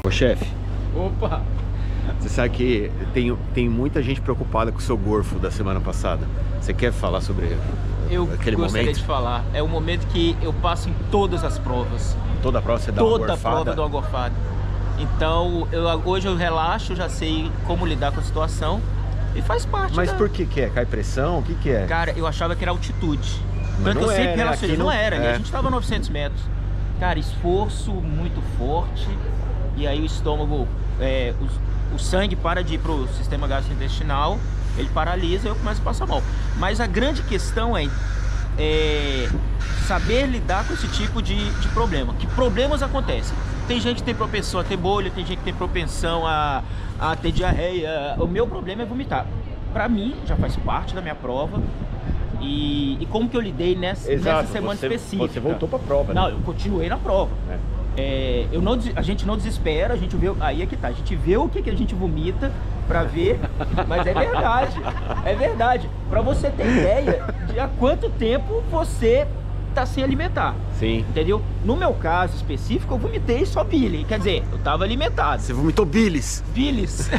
Ô chefe, Opa! você sabe que tem muita gente preocupada com o seu gorfo da semana passada. Você quer falar sobre Eu aquele gostaria momento? de falar. É o momento que eu passo em todas as provas. Toda a prova você dá uma Toda a gorfada? prova dou uma gorfada. Então, hoje eu relaxo, já sei como lidar com a situação e faz parte. Mas por que é? Cai pressão? O que é? Cara, eu achava que era altitude. Mas Tanto não que eu sempre é, né? relacionei. Aqui Não não- era, é. a gente tava a 900 metros. Cara, esforço muito forte. E aí o estômago, o sangue para de ir pro sistema gastrointestinal, ele paralisa e eu começo a passar mal. Mas a grande questão é saber lidar com esse tipo de problema. Que problemas acontecem? Tem gente que tem propensão a ter bolha, tem gente que tem propensão a ter diarreia. O meu problema é vomitar. Pra mim, já faz parte da minha prova. E como que eu lidei nessa semana específica? Você voltou pra prova, né? Não, eu continuei na prova. A gente não desespera, a gente vê. Aí é que tá, a gente vê o que a gente vomita pra ver, mas é verdade. É verdade. Pra você ter ideia de há quanto tempo você tá sem alimentar. Sim. Entendeu? No meu caso específico, eu vomitei só bile. Quer dizer, eu tava alimentado. Você vomitou bilis. Bilis,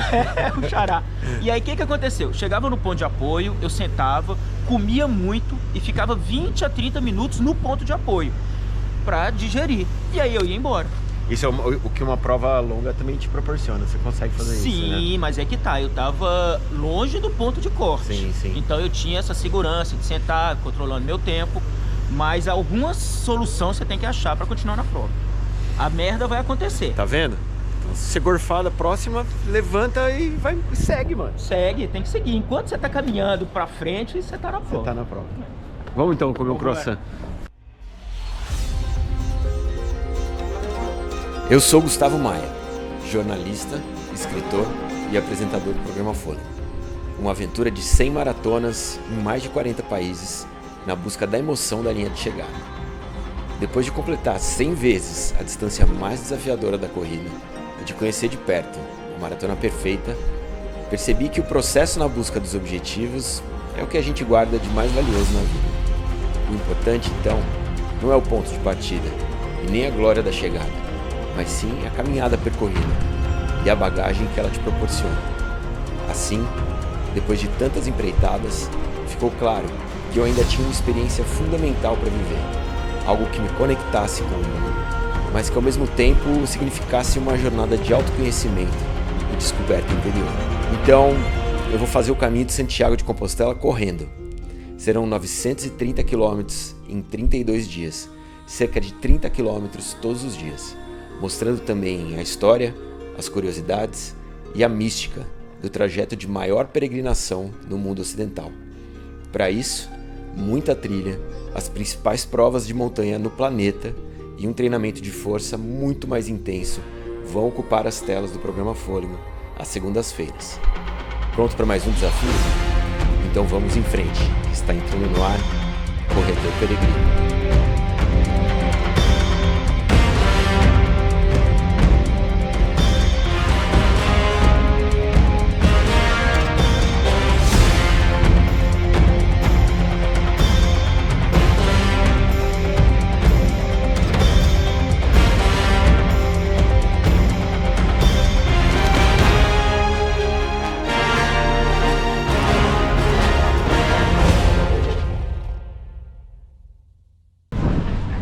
o xará. E aí o que aconteceu? Chegava no ponto de apoio, eu sentava, comia muito e ficava 20 a 30 minutos no ponto de apoio pra digerir. E aí eu ia embora. Isso é o que uma prova longa também te proporciona. Você consegue fazer isso, né? Sim, mas é que tá, eu tava longe do ponto de corte. Sim, sim. Então eu tinha essa segurança de sentar, controlando meu tempo. Mas alguma solução você tem que achar pra continuar na prova. A merda vai acontecer. Tá vendo? Então, se você gorfar da próxima, levanta e vai e segue, mano. Segue, tem que seguir. Enquanto você tá caminhando pra frente, você tá na prova. Você tá na prova. Vamos então comer um croissant. Eu sou Gustavo Maia, jornalista, escritor e apresentador do programa Fôlego. Uma aventura de 100 maratonas em mais de 40 países na busca da emoção da linha de chegada. Depois de completar 100 vezes a distância mais desafiadora da corrida e de conhecer de perto a maratona perfeita, percebi que o processo na busca dos objetivos é o que a gente guarda de mais valioso na vida. O importante, então, não é o ponto de partida e nem a glória da chegada, mas sim a caminhada percorrida e a bagagem que ela te proporciona. Assim, depois de tantas empreitadas, ficou claro que eu ainda tinha uma experiência fundamental para viver, algo que me conectasse com o mundo, mas que ao mesmo tempo significasse uma jornada de autoconhecimento e descoberta interior. Então, eu vou fazer o caminho de Santiago de Compostela correndo. Serão 930 quilômetros em 32 dias, cerca de 30 quilômetros todos os dias, mostrando também a história, as curiosidades e a mística do trajeto de maior peregrinação no mundo ocidental. Para isso, muita trilha, as principais provas de montanha no planeta e um treinamento de força muito mais intenso vão ocupar as telas do programa Fôlego às segundas-feiras. Pronto para mais um desafio? Então vamos em frente, que está entrando no ar Corredor Peregrino.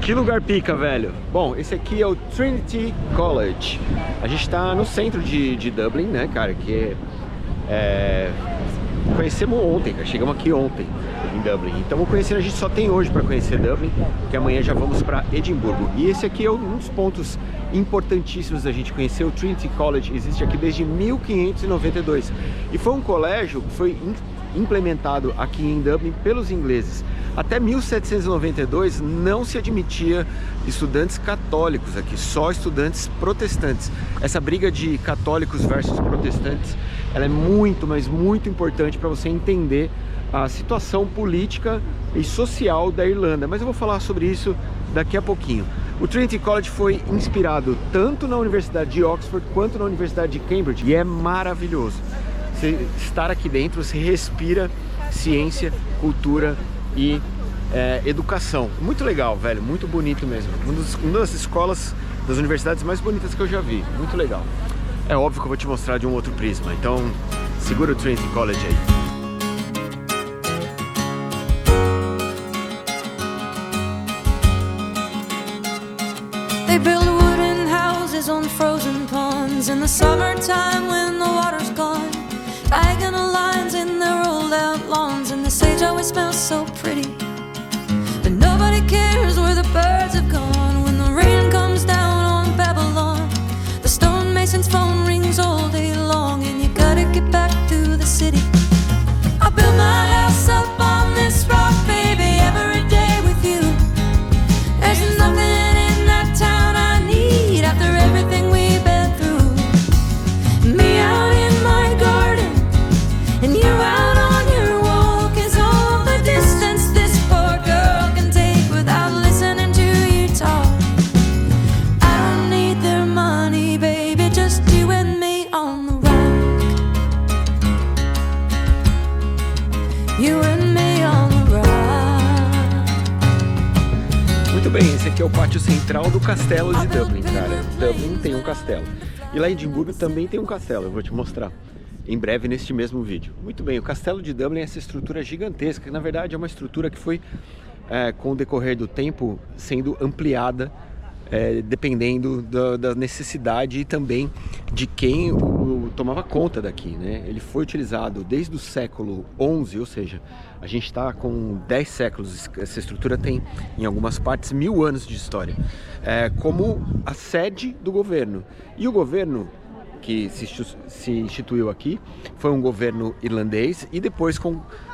Que lugar pica, velho. Bom, esse aqui é o Trinity College. A gente tá no centro de Dublin, né, cara, que conhecemos ontem, cara. Chegamos aqui ontem em Dublin. Então vamos conhecer, a gente só tem hoje para conhecer Dublin, que amanhã já vamos para Edimburgo. E esse aqui é um dos pontos importantíssimos da gente conhecer. O Trinity College existe aqui desde 1592 e foi um colégio que foi implementado aqui em Dublin pelos ingleses. Até 1792 não se admitia estudantes católicos aqui, só estudantes protestantes. Essa briga de católicos versus protestantes, ela é muito, mas muito importante para você entender a situação política e social da Irlanda. Mas eu vou falar sobre isso daqui a pouquinho. O Trinity College foi inspirado tanto na Universidade de Oxford quanto na Universidade de Cambridge e é maravilhoso. Você estar aqui dentro, você respira ciência, cultura e educação. Muito legal, velho, muito bonito mesmo. Uma das escolas, das universidades mais bonitas que eu já vi, muito legal. É óbvio que eu vou te mostrar de um outro prisma, então segura o Trinity College aí. They build wooden houses on frozen ponds in the summertime when the water's gone. Diagonal lines in their rolled out lawns, and the sage always smells so pretty. But nobody cares where the birds have gone when the rain comes down on Babylon. The stonemason's phone rings all day long, and you gotta get back to the city. I built my house up on this rock, baby, every day with you. There's nothing in that town I need after everything we've been through. Me out in my garden, and you out on your walk is all the distance this poor girl can take without listening to you talk. I don't need their money, baby, just you and me on the rock. You and me on the rock. Muito bem, esse aqui é o pátio central do castelo de Dublin, cara. Dublin tem um castelo. E lá em Edimburgo também tem um castelo, eu vou te mostrar em breve neste mesmo vídeo. Muito bem, o castelo de Dublin é essa estrutura gigantesca, que na verdade é uma estrutura que foi, com o decorrer do tempo, sendo ampliada, dependendo da necessidade e também de quem tomava conta daqui, né? Ele foi utilizado desde o século XI, ou seja, a gente está com 10 séculos, essa estrutura tem em algumas partes 1000 anos de história, como a sede do governo. E o governo que se instituiu aqui foi um governo irlandês e depois,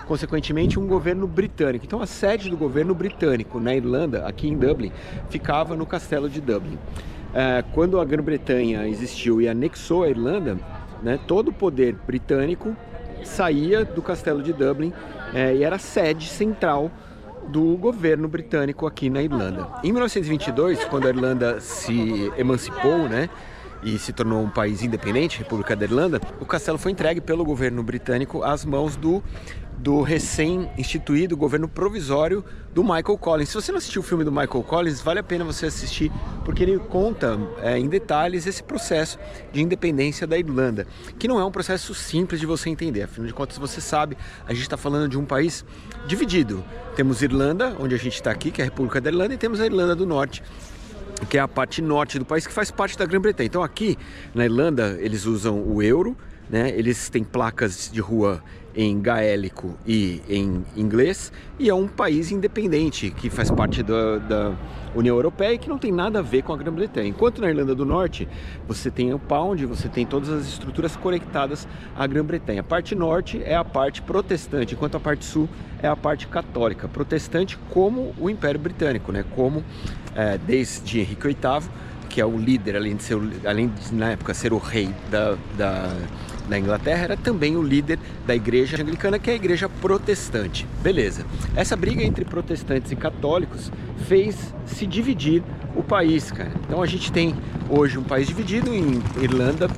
consequentemente, um governo britânico. Então a sede do governo britânico na Irlanda, aqui em Dublin, ficava no castelo de Dublin. Quando a Grã-Bretanha existiu e anexou a Irlanda, né, todo o poder britânico saía do castelo de Dublin e era a sede central do governo britânico aqui na Irlanda. Em 1922, quando a Irlanda se emancipou, né, e se tornou um país independente, República da Irlanda, o castelo foi entregue pelo governo britânico às mãos do recém-instituído governo provisório do Michael Collins. Se você não assistiu o filme do Michael Collins, vale a pena você assistir, porque ele conta em detalhes esse processo de independência da Irlanda, que não é um processo simples de você entender. Afinal de contas, você sabe, a gente está falando de um país dividido. Temos Irlanda, onde a gente está aqui, que é a República da Irlanda, e temos a Irlanda do Norte, que é a parte norte do país, que faz parte da Grã-Bretanha. Então aqui na Irlanda eles usam o euro, né? Eles têm placas de rua em gaélico e em inglês, e é um país independente que faz parte da União Europeia e que não tem nada a ver com a Grã-Bretanha. Enquanto na Irlanda do Norte você tem o pound, você tem todas as estruturas conectadas à Grã-Bretanha. A parte norte é a parte protestante, enquanto a parte sul é a parte católica. Protestante como o Império Britânico, né? Como desde Henrique VIII, que é o líder, além de na época ser o rei da Inglaterra, era também o líder da igreja anglicana, que é a igreja protestante. Beleza. Essa briga entre protestantes e católicos fez se dividir o país, cara. Então a gente tem hoje um país dividido em Irlanda,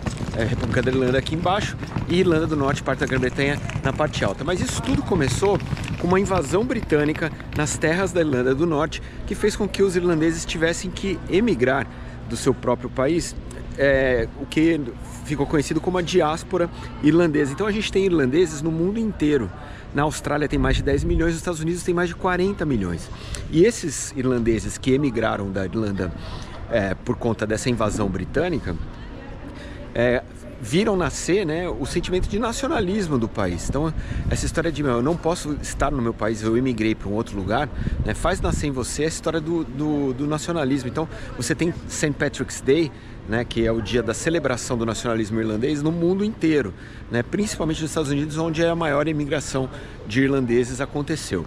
República da Irlanda aqui embaixo, e Irlanda do Norte, parte da Grã-Bretanha, na parte alta. Mas isso tudo começou com uma invasão britânica nas terras da Irlanda do Norte, que fez com que os irlandeses tivessem que emigrar do seu próprio país, o que ficou conhecido como a diáspora irlandesa. Então a gente tem irlandeses no mundo inteiro. Na Austrália tem mais de 10 milhões, nos Estados Unidos tem mais de 40 milhões. E esses irlandeses que emigraram da Irlanda por conta dessa invasão britânica, viram nascer, né, o sentimento de nacionalismo do país. Então essa história de eu não posso estar no meu país, eu emigrei para um outro lugar, né, faz nascer em você a história do nacionalismo. Então você tem St. Patrick's Day, né, que é o dia da celebração do nacionalismo irlandês no mundo inteiro, né, principalmente nos Estados Unidos, onde a maior imigração de irlandeses aconteceu.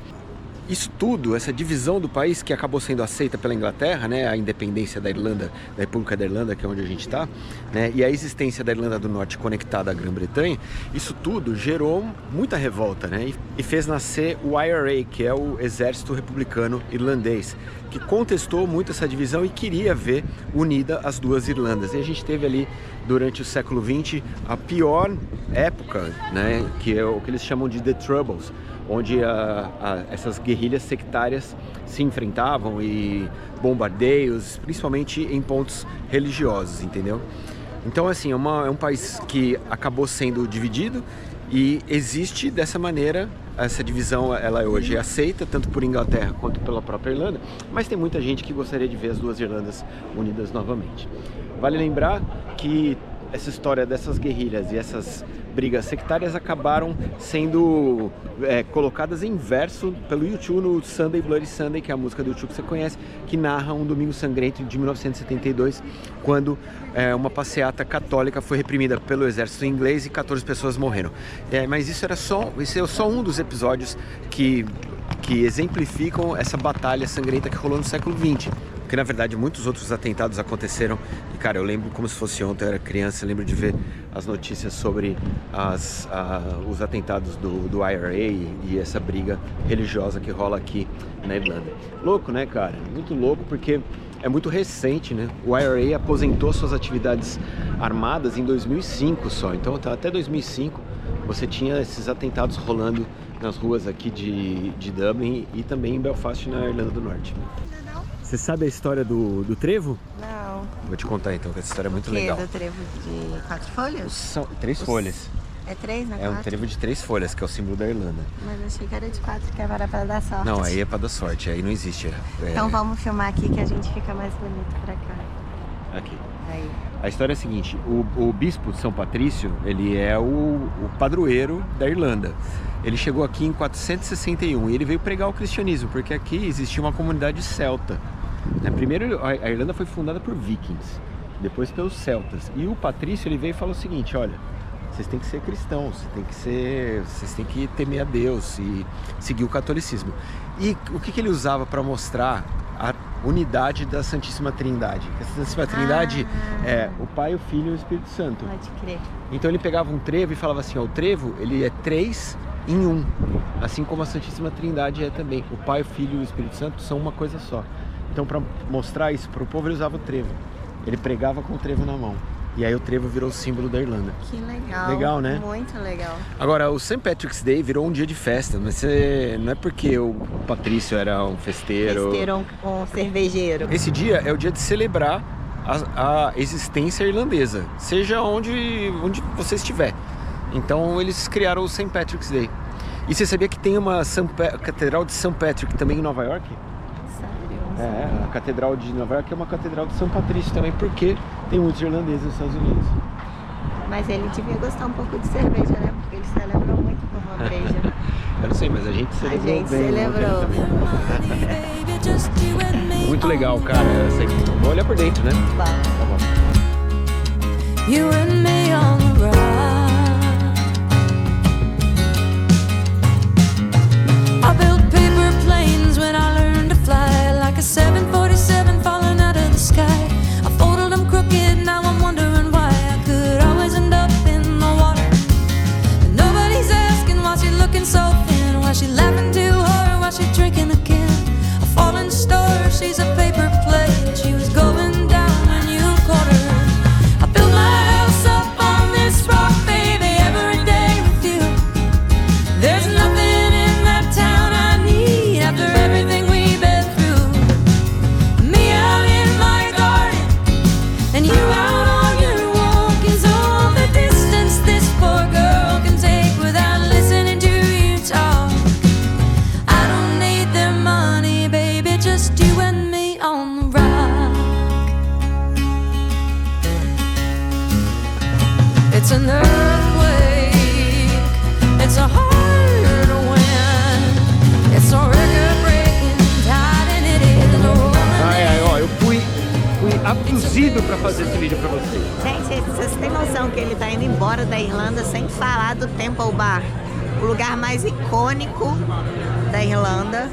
Isso tudo, essa divisão do país que acabou sendo aceita pela Inglaterra, né, a independência da Irlanda, da República da Irlanda, que é onde a gente está, né, e a existência da Irlanda do Norte conectada à Grã-Bretanha, isso tudo gerou muita revolta, né, e fez nascer o IRA, que é o Exército Republicano Irlandês, que contestou muito essa divisão e queria ver unida as duas Irlandas. E a gente teve ali, durante o século XX, a pior época, né, que é o que eles chamam de The Troubles, onde essas guerrilhas sectárias se enfrentavam e bombardeios, principalmente em pontos religiosos, entendeu? Então, assim, é um país que acabou sendo dividido e existe dessa maneira. Essa divisão, ela hoje é aceita tanto por Inglaterra quanto pela própria Irlanda, mas tem muita gente que gostaria de ver as duas Irlandas unidas novamente. Vale lembrar que essa história dessas guerrilhas e essas brigas sectárias acabaram sendo colocadas em verso pelo U2 no Sunday Bloody Sunday, que é a música do U2 que você conhece, que narra um domingo sangrento de 1972, quando uma passeata católica foi reprimida pelo exército inglês e 14 pessoas morreram. Mas isso é só um dos episódios que exemplificam essa batalha sangrenta que rolou no século XX. Porque, na verdade, muitos outros atentados aconteceram. E, cara, eu lembro como se fosse ontem, eu era criança, eu lembro de ver as notícias sobre os atentados do IRA e essa briga religiosa que rola aqui na Irlanda. Louco, né, cara? Muito louco, porque é muito recente, né? O IRA aposentou suas atividades armadas em 2005 só. Então, até 2005, você tinha esses atentados rolando nas ruas aqui de Dublin e também em Belfast, na Irlanda do Norte. Você sabe a história do trevo? Não. Vou te contar então, que essa história é muito legal. Do trevo de 4 folhas? São 3 folhas. É 3, né? É um trevo de 3 folhas, que é o símbolo da Irlanda. Mas eu achei que era de 4, que era para dar sorte. Não, aí é pra dar sorte, aí não existe. Então vamos filmar aqui que a gente fica mais bonito pra cá. Aqui. Aí. A história é a seguinte, o bispo de São Patrício, ele é o padroeiro da Irlanda. Ele chegou aqui em 461 e ele veio pregar o cristianismo, porque aqui existia uma comunidade celta. Primeiro, a Irlanda foi fundada por vikings, depois pelos celtas. E o patrício, ele veio e falou o seguinte, olha, vocês têm que ser cristãos, vocês têm que temer a Deus e seguir o catolicismo. E o que ele usava para mostrar a unidade da Santíssima Trindade? A Santíssima Trindade é o Pai, o Filho e o Espírito Santo. Pode crer. Então ele pegava um trevo e falava assim, ó, o trevo, ele é 3 em 1, assim como a Santíssima Trindade é também. O Pai, o Filho e o Espírito Santo são uma coisa só. Então, para mostrar isso para o povo, ele usava o trevo. Ele pregava com o trevo na mão. E aí o trevo virou o símbolo da Irlanda. Que legal. Legal, né? Muito legal. Agora, o St. Patrick's Day virou um dia de festa, mas não é porque o Patrício era um festeiro. Um cervejeiro. Esse dia é o dia de celebrar a existência irlandesa, seja onde você estiver. Então, eles criaram o St. Patrick's Day. E você sabia que tem uma Catedral de St. Patrick também em Nova York? A Catedral de Nova York é uma Catedral de São Patrício também, porque tem muitos irlandeses nos Estados Unidos. Mas ele devia gostar um pouco de cerveja, né? Porque ele celebrou muito com uma breja. Eu não sei, mas a gente celebrou bem. A gente celebrou. Muito legal, cara. Vou olhar por dentro, né? Tá bom. You and me on the ride. I built paper planes when I learned to fly, like a 747 falling out of the sky. I folded them crooked, now I'm wondering why I could always end up in the water. And nobody's asking why she's looking so thin, why she laughing too hard, why she drinking again. A falling star, she's a paper plane. She was going down when you caught her. I built my house up on this rock, baby, every day with you. There's nothing in that town I need after everything we've been through. Me out in my garden and you out on your walk is all the distance this poor girl can take without listening to you talk. I don't need their money, baby, just you and me on the rock. It's an earthquake, it's a hard wind, it's a record-breaking tide and it is rolling. Ó, eu fui abduzido pra fazer esse vídeo pra vocês. Gente, vocês têm noção que ele tá indo embora da Irlanda sem falar do Temple Bar? O lugar mais icônico da Irlanda,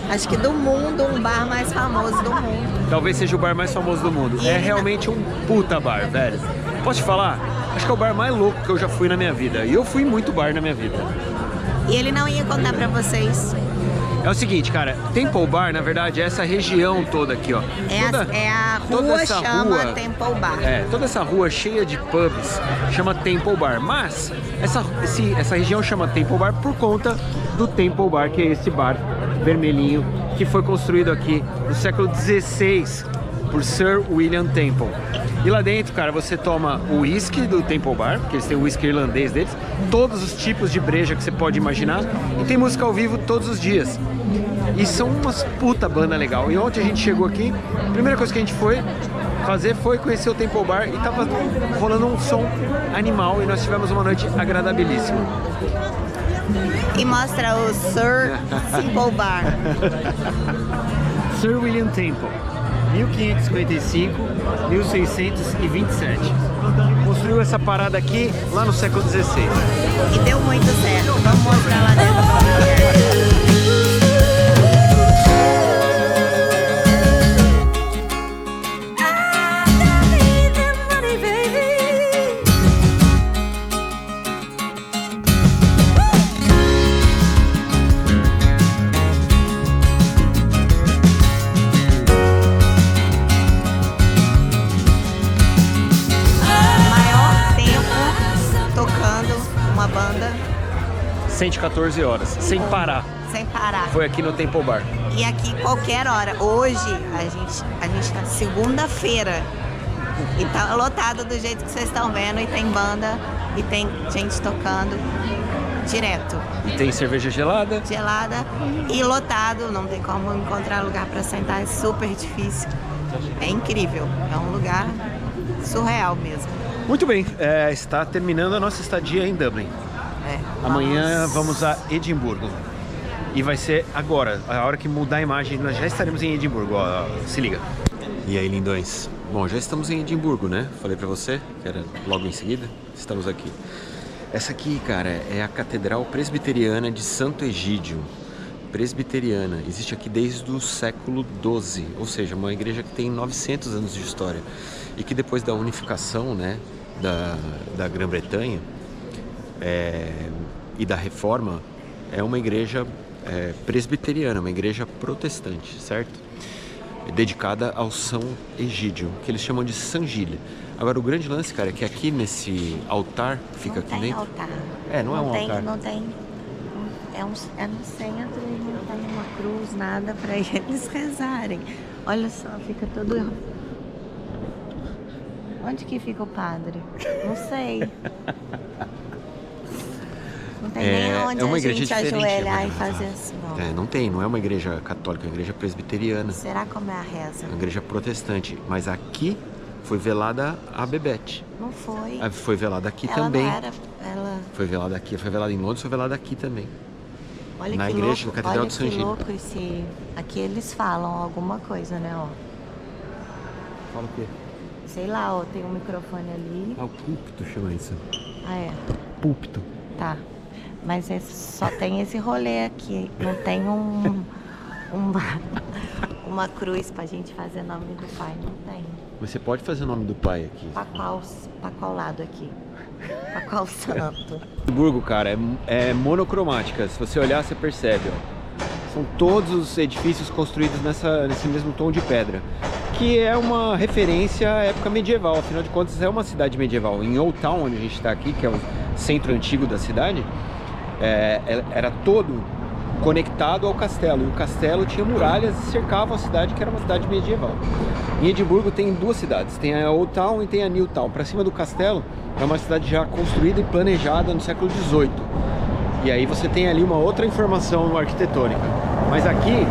acho que do mundo, um bar mais famoso do mundo. Talvez seja o bar mais famoso do mundo. É realmente um puta bar, velho. Posso te falar? Acho que é o bar mais louco que eu já fui na minha vida. E eu fui em muito bar na minha vida. E ele não ia contar pra vocês É o seguinte, cara, Temple Bar, na verdade, é essa região toda aqui, ó. A toda rua essa chama rua, Temple Bar. toda essa rua cheia de pubs chama Temple Bar. Mas essa região chama Temple Bar por conta do Temple Bar, que é esse bar vermelhinho que foi construído aqui no século XVI por Sir William Temple. E lá dentro, cara, você toma o whisky do Temple Bar, porque eles têm o whisky irlandês deles, todos os tipos de breja que você pode imaginar, e tem música ao vivo todos os dias. E são umas puta banda legal. E ontem a gente chegou aqui, a primeira coisa que a gente foi fazer foi conhecer o Temple Bar e tava rolando um som animal e nós tivemos uma noite agradabilíssima. E mostra o Sir Temple Bar. Sir William Temple, 1555, 1627. Construiu essa parada aqui lá no século XVI. E deu muito certo. Vamos mostrar lá dentro como que é. Maior tempo tocando uma banda 114 horas, sem parar. sem parar. Foi aqui no Temple Bar. E aqui qualquer hora. Hoje a gente tá segunda-feira e tá lotado do jeito que vocês estão vendo, e tem banda e tem gente tocando direto. E tem cerveja gelada. Gelada e lotado, não tem como encontrar lugar para sentar, é super difícil. É incrível, é um lugar surreal mesmo. Muito bem, está terminando a nossa estadia em Dublin. Amanhã vamos a Edimburgo. E vai ser agora, a hora que mudar a imagem, nós já estaremos em Edimburgo, ó, se liga. E aí, lindões? Bom, já estamos em Edimburgo, né? Falei pra você, que era logo em seguida, estamos aqui. Essa aqui, cara, é a Catedral Presbiteriana de Santo Egídio. Presbiteriana, existe aqui desde o século XII, ou seja, uma igreja que tem 900 anos de história. E que depois da unificação, né, da Grã-Bretanha e da Reforma, é uma igreja presbiteriana, uma igreja protestante, certo? Dedicada ao São Egídio, que eles chamam de San Gile. Agora, o grande lance, cara, é que aqui nesse altar, fica aqui dentro... Não tem altar. Não é um altar. Não tem. É no centro e não tem uma cruz, nada para eles rezarem. Olha só, fica todo... Onde que fica o padre? Não sei. Não tem nem onde é uma a igreja gente diferente, ajoelhar e fazer assim. Não é uma igreja católica, é uma igreja presbiteriana. Será como é a reza? É uma igreja protestante. Mas aqui foi velada a Bebete. Não foi. Foi velada aqui Ela também. Não era, ela... Foi velada aqui, foi velada em Londres, foi velada aqui também. Olha na que igreja, louco, na Catedral olha de San que Gile. louco esse... Aqui eles falam alguma coisa, né, ó. Fala o quê? Sei lá, ó, tem um microfone ali. Ah, o púlpito chama isso. Ah, é. Púlpito. Tá. Mas só tem esse rolê aqui. Não tem uma cruz pra gente fazer nome do pai. Não tem. Mas você pode fazer o nome do pai aqui. Pra qual lado aqui? Pra qual santo? Edimburgo, cara, é monocromática. Se você olhar, você percebe, ó. São todos os edifícios construídos nesse mesmo tom de pedra, que é uma referência à época medieval. Afinal de contas, é uma cidade medieval. Em Old Town, onde a gente está aqui, que é o centro antigo da cidade, era todo conectado ao castelo. E o castelo tinha muralhas e cercava a cidade, que era uma cidade medieval. Em Edimburgo tem duas cidades. Tem a Old Town e tem a New Town. Para cima do castelo é uma cidade já construída e planejada no século XVIII. E aí você tem ali uma outra informação arquitetônica. Mas aqui,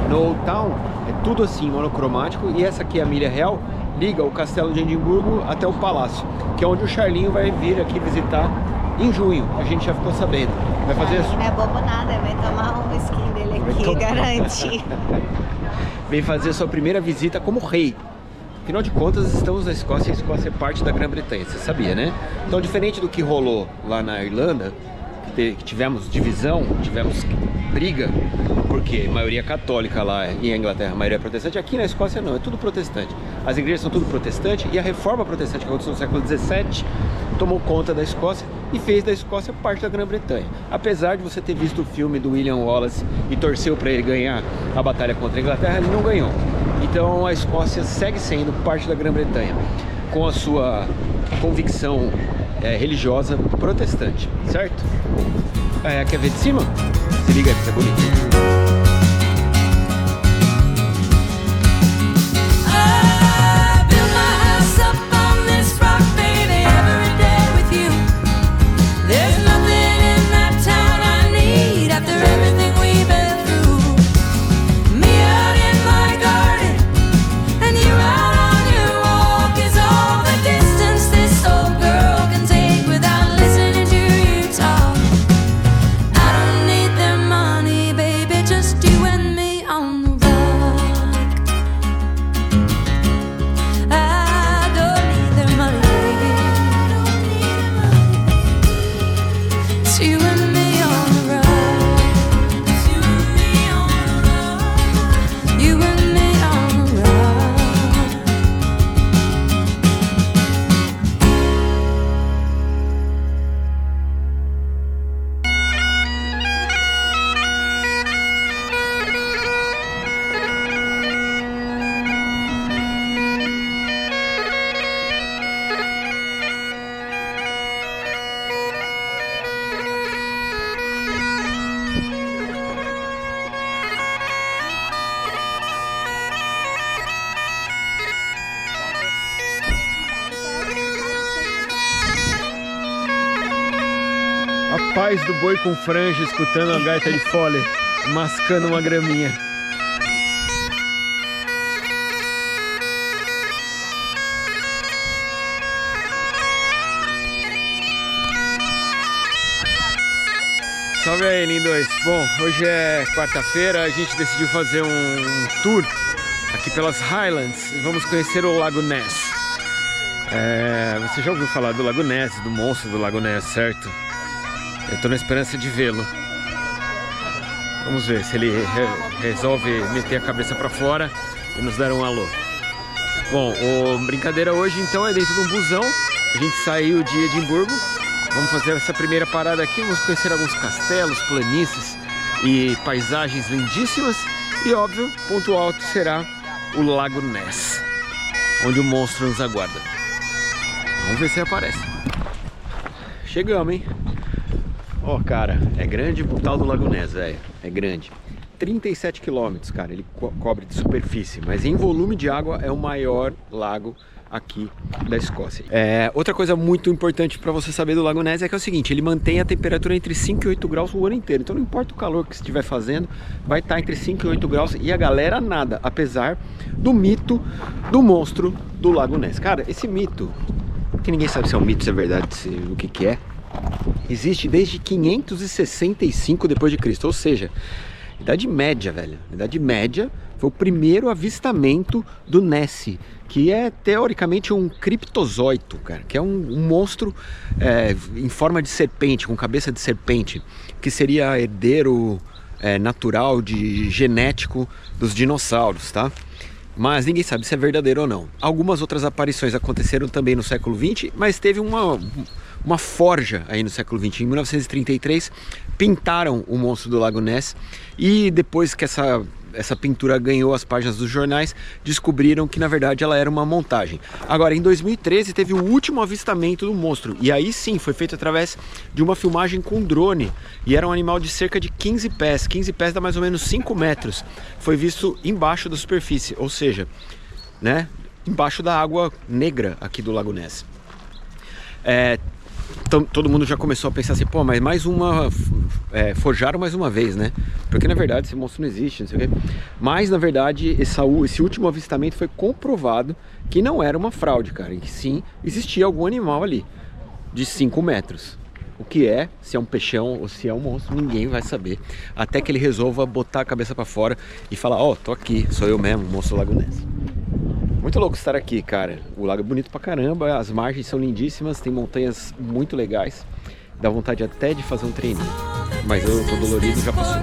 no Old Town, é tudo assim, monocromático. E essa aqui, a Milha Real, liga o castelo de Edimburgo até o palácio, que é onde o Charlinho vai vir aqui visitar em junho. A gente já ficou sabendo. Vai fazer isso? Não é bobo nada, vai tomar um whisky dele aqui, garante. Vem fazer a sua primeira visita como rei. Afinal de contas, estamos na Escócia e a Escócia é parte da Grã-Bretanha, você sabia, né? Então, diferente do que rolou lá na Irlanda, que tivemos divisão, tivemos briga, porque a maioria é católica lá e a Inglaterra a maioria é protestante, aqui na Escócia não, é tudo protestante. As igrejas são tudo protestante e a reforma protestante que aconteceu no século XVII tomou conta da Escócia e fez da Escócia parte da Grã-Bretanha. Apesar de você ter visto o filme do William Wallace e torceu para ele ganhar a batalha contra a Inglaterra, ele não ganhou. Então a Escócia segue sendo parte da Grã-Bretanha, com a sua convicção religiosa protestante, certo? Quer ver de cima? Se liga aí, que é bonito. A paz do boi com franja, escutando a gaita de fole, mascando uma graminha. Salve aí, lindos! Bom, hoje é quarta-feira, a gente decidiu fazer um tour aqui pelas Highlands e vamos conhecer o Lago Ness. Você já ouviu falar do Lago Ness, do monstro do Lago Ness, certo? Eu tô na esperança de vê-lo. Vamos ver se ele resolve meter a cabeça pra fora e nos dar um alô. Bom, a brincadeira hoje então é dentro de um busão. A gente saiu de Edimburgo. Vamos fazer essa primeira parada aqui. Vamos conhecer alguns castelos, planícies e paisagens lindíssimas. E óbvio, ponto alto será o Lago Ness, onde o monstro nos aguarda. Vamos ver se ele aparece. Chegamos, hein? Ó, cara, é grande o tal do Lago Ness, velho. É grande. 37 quilômetros, cara, ele cobre de superfície, mas em volume de água é o maior lago aqui da Escócia. Outra coisa muito importante para você saber do Lago Ness é que é o seguinte, ele mantém a temperatura entre 5 e 8 graus o ano inteiro. Então não importa o calor que estiver fazendo, vai estar entre 5 e 8 graus e a galera nada, apesar do mito do monstro do Lago Ness. Cara, esse mito, que ninguém sabe se é um mito, se é verdade, o que é, existe desde 565 depois de Cristo, ou seja, Idade Média, velho. Idade Média foi o primeiro avistamento do Ness, que é teoricamente um criptozoito, cara, que é um monstro em forma de serpente, com cabeça de serpente, que seria herdeiro natural genético dos dinossauros, tá? Mas ninguém sabe se é verdadeiro ou não. Algumas outras aparições aconteceram também no século XX, mas teve uma forja aí no século XX. Em 1933 pintaram o monstro do Lago Ness e depois que essa pintura ganhou as páginas dos jornais, descobriram que na verdade ela era uma montagem. Agora, em 2013 teve o último avistamento do monstro, e aí sim foi feito através de uma filmagem com drone, e era um animal de cerca de 15 pés. 15 pés dá mais ou menos 5 metros. Foi visto embaixo da superfície, ou seja, né, embaixo da água negra aqui do Lago Ness. Então, todo mundo já começou a pensar assim, pô, mas mais uma... forjaram mais uma vez, né? Porque na verdade esse monstro não existe, não sei o quê. Mas na verdade esse último avistamento foi comprovado que não era uma fraude, cara. E que sim, existia algum animal ali de 5 metros. O que é, se é um peixão ou se é um monstro, ninguém vai saber. Até que ele resolva botar a cabeça pra fora e falar, ó, tô aqui, sou eu mesmo, o monstro do Lago Ness. Muito louco estar aqui, cara. O lago é bonito pra caramba, as margens são lindíssimas, tem montanhas muito legais. Dá vontade até de fazer um treininho. Mas eu tô dolorido, já passou.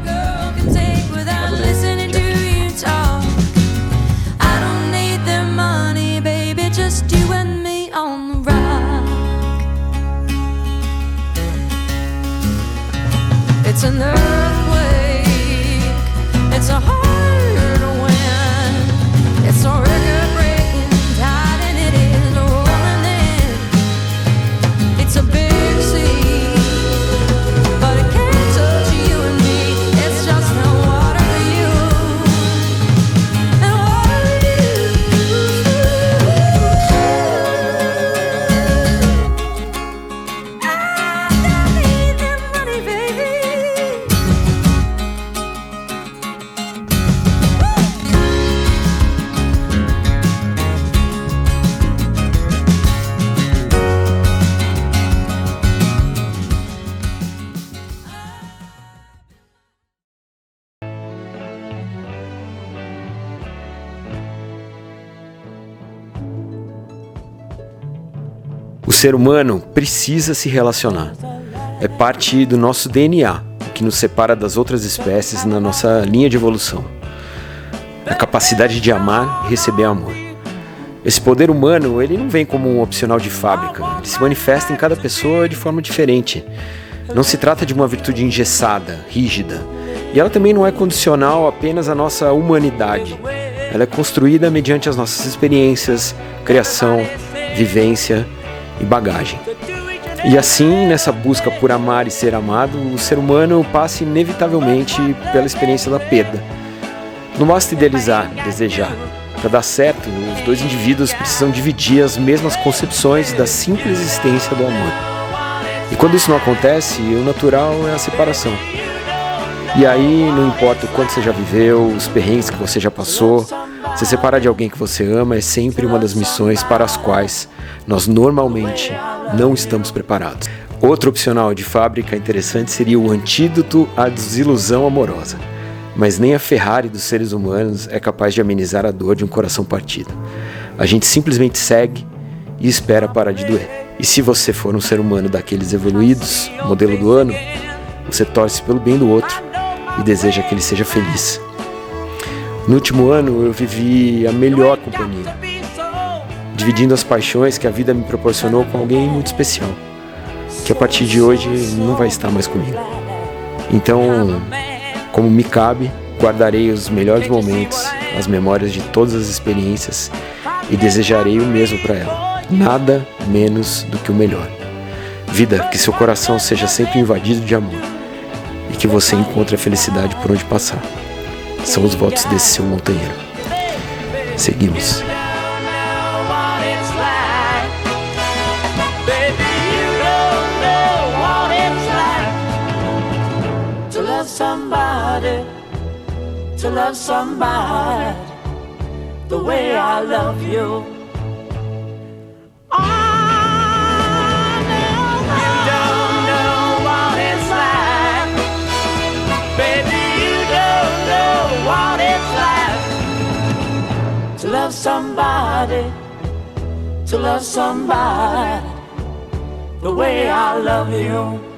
ser humano precisa se relacionar. É parte do nosso DNA, que nos separa das outras espécies na nossa linha de evolução. A capacidade de amar e receber amor. Esse poder humano, ele não vem como um opcional de fábrica. Ele se manifesta em cada pessoa de forma diferente. Não se trata de uma virtude engessada, rígida. E ela também não é condicional apenas à nossa humanidade. Ela é construída mediante as nossas experiências, criação, vivência e bagagem. E assim, nessa busca por amar e ser amado, o ser humano passa inevitavelmente pela experiência da perda. Não basta idealizar, desejar. Para dar certo, os dois indivíduos precisam dividir as mesmas concepções da simples existência do amor. E quando isso não acontece, o natural é a separação. E aí, não importa o quanto você já viveu, os perrengues que você já passou, se separar de alguém que você ama é sempre uma das missões para as quais nós normalmente não estamos preparados. Outro opcional de fábrica interessante seria o antídoto à desilusão amorosa. Mas nem a Ferrari dos seres humanos é capaz de amenizar a dor de um coração partido. A gente simplesmente segue e espera parar de doer. E se você for um ser humano daqueles evoluídos, modelo do ano, você torce pelo bem do outro e deseja que ele seja feliz. No último ano eu vivi a melhor companhia, dividindo as paixões que a vida me proporcionou com alguém muito especial, que a partir de hoje não vai estar mais comigo. Então, como me cabe, guardarei os melhores momentos, as memórias de todas as experiências e desejarei o mesmo para ela. Nada menos do que o melhor. Vida, que seu coração seja sempre invadido de amor e que você encontre a felicidade por onde passar. São os votos desse seu montanheiro. Seguimos. To love somebody the way I love you. Oh, no, you don't know what it's like. Baby, you don't know what it's like to love somebody the way I love you.